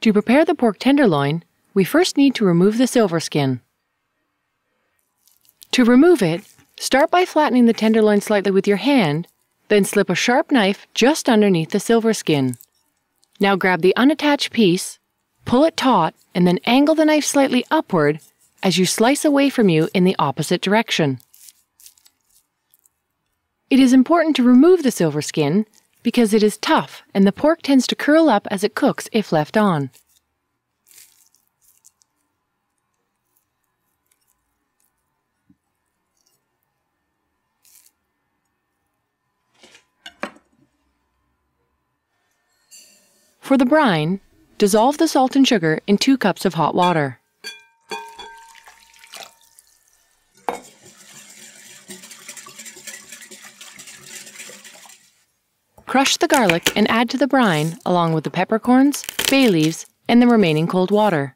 To prepare the pork tenderloin, we first need to remove the silver skin. To remove it, start by flattening the tenderloin slightly with your hand, then slip a sharp knife just underneath the silver skin. Now grab the unattached piece, pull it taut, and then angle the knife slightly upward as you slice away from you in the opposite direction. It is important to remove the silver skin because it is tough and the pork tends to curl up as it cooks if left on. For the brine, dissolve the salt and sugar in 2 cups of hot water. Crush the garlic and add to the brine along with the peppercorns, bay leaves, and the remaining cold water.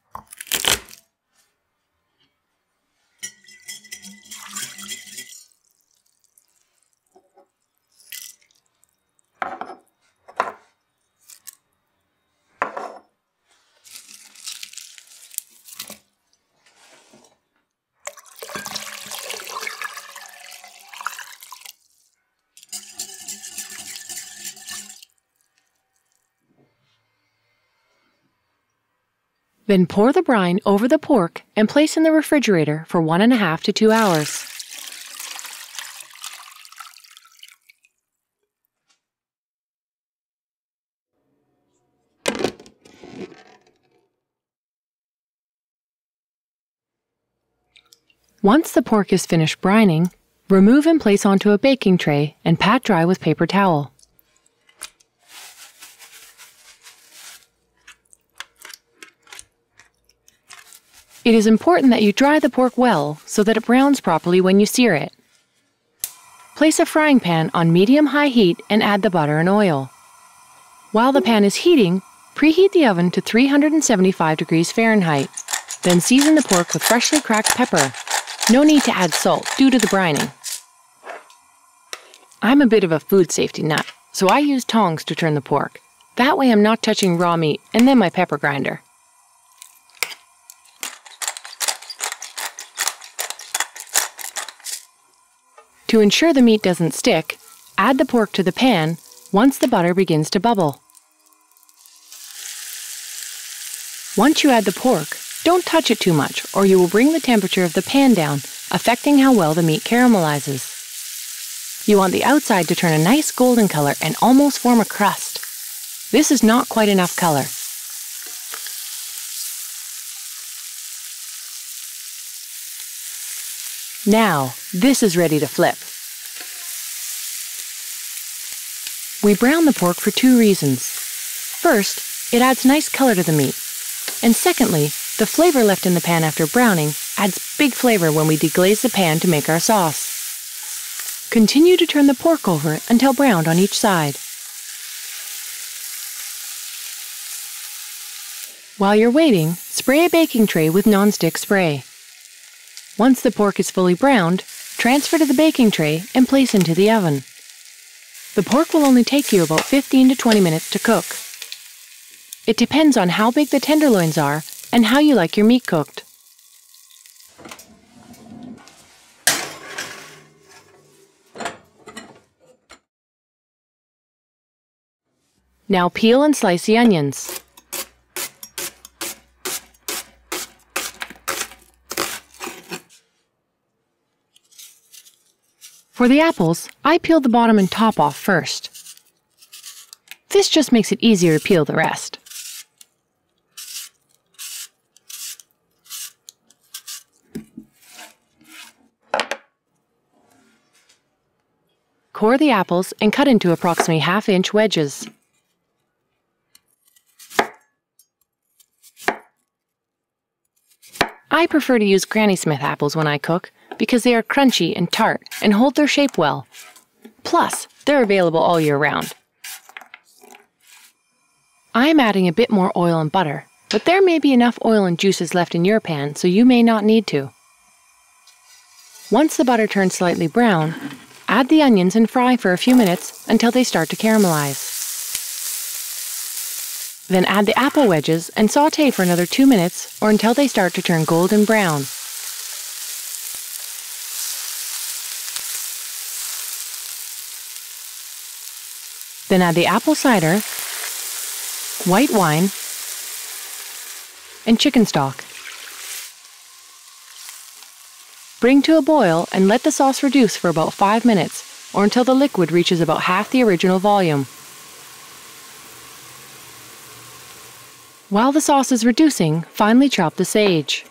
Then pour the brine over the pork and place in the refrigerator for 1.5 to 2 hours. Once the pork is finished brining, remove and place onto a baking tray and pat dry with paper towel. It is important that you dry the pork well so that it browns properly when you sear it. Place a frying pan on medium-high heat and add the butter and oil. While the pan is heating, preheat the oven to 375 degrees Fahrenheit. Then season the pork with freshly cracked pepper. No need to add salt due to the brining. I'm a bit of a food safety nut, so I use tongs to turn the pork. That way I'm not touching raw meat and then my pepper grinder. To ensure the meat doesn't stick, add the pork to the pan once the butter begins to bubble. Once you add the pork, don't touch it too much or you will bring the temperature of the pan down, affecting how well the meat caramelizes. You want the outside to turn a nice golden color and almost form a crust. This is not quite enough color. Now, this is ready to flip. We brown the pork for 2 reasons. First, it adds nice color to the meat. And secondly, the flavor left in the pan after browning adds big flavor when we deglaze the pan to make our sauce. Continue to turn the pork over until browned on each side. While you're waiting, spray a baking tray with nonstick spray. Once the pork is fully browned, transfer to the baking tray and place into the oven. The pork will only take you about 15 to 20 minutes to cook. It depends on how big the tenderloins are and how you like your meat cooked. Now peel and slice the onions. For the apples, I peeled the bottom and top off first. This just makes it easier to peel the rest. Core the apples and cut into approximately 1/2 inch wedges. I prefer to use Granny Smith apples when I cook because they are crunchy and tart and hold their shape well. Plus, they're available all year round. I'm adding a bit more oil and butter, but there may be enough oil and juices left in your pan, so you may not need to. Once the butter turns slightly brown, add the onions and fry for a few minutes until they start to caramelize. Then add the apple wedges and sauté for another 2 minutes or until they start to turn golden brown. Then add the apple cider, white wine, and chicken stock. Bring to a boil and let the sauce reduce for about 5 minutes or until the liquid reaches about half the original volume. While the sauce is reducing, finely chop the sage.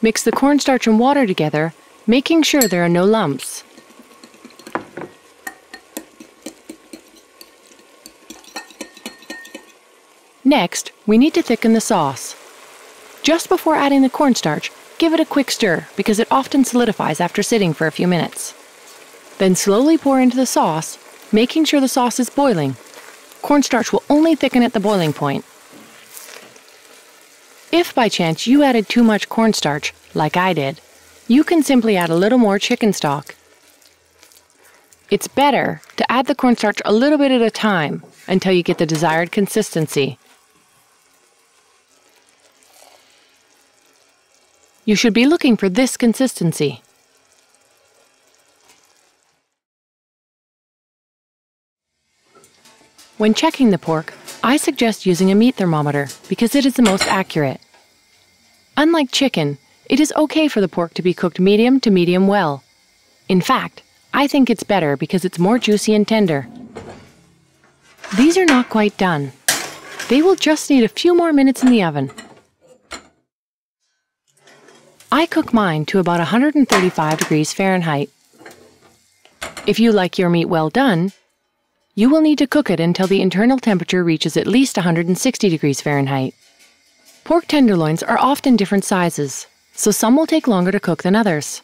Mix the cornstarch and water together, making sure there are no lumps. Next, we need to thicken the sauce. Just before adding the cornstarch, give it a quick stir because it often solidifies after sitting for a few minutes. Then slowly pour into the sauce, making sure the sauce is boiling. Cornstarch will only thicken at the boiling point. If by chance you added too much cornstarch, like I did, you can simply add a little more chicken stock. It's better to add the cornstarch a little bit at a time until you get the desired consistency. You should be looking for this consistency. When checking the pork, I suggest using a meat thermometer because it is the most accurate. Unlike chicken, it is okay for the pork to be cooked medium to medium well. In fact, I think it's better because it's more juicy and tender. These are not quite done. They will just need a few more minutes in the oven. I cook mine to about 135 degrees Fahrenheit. If you like your meat well done, you will need to cook it until the internal temperature reaches at least 160 degrees Fahrenheit. Pork tenderloins are often different sizes, so some will take longer to cook than others.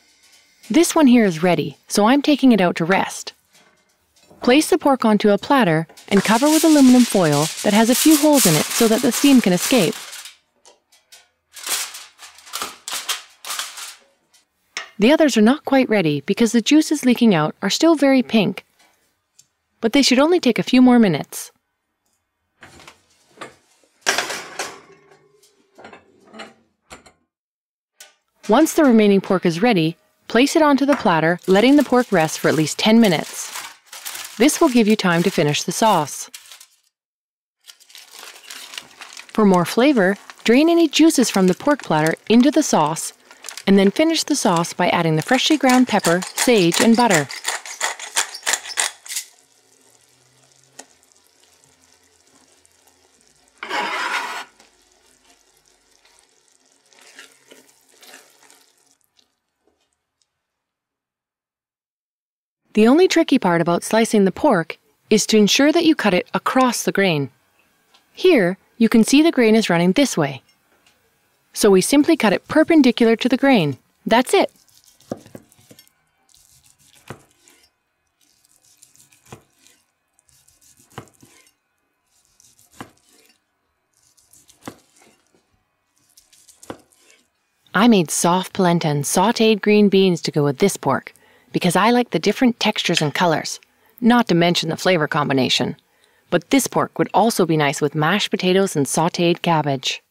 This one here is ready, so I'm taking it out to rest. Place the pork onto a platter and cover with aluminum foil that has a few holes in it so that the steam can escape. The others are not quite ready because the juices leaking out are still very pink, but they should only take a few more minutes. Once the remaining pork is ready, place it onto the platter, letting the pork rest for at least 10 minutes. This will give you time to finish the sauce. For more flavor, drain any juices from the pork platter into the sauce, and then finish the sauce by adding the freshly ground pepper, sage, and butter. The only tricky part about slicing the pork is to ensure that you cut it across the grain. Here, you can see the grain is running this way. So we simply cut it perpendicular to the grain. That's it. I made soft polenta and sautéed green beans to go with this pork because I like the different textures and colors, not to mention the flavor combination. But this pork would also be nice with mashed potatoes and sautéed cabbage.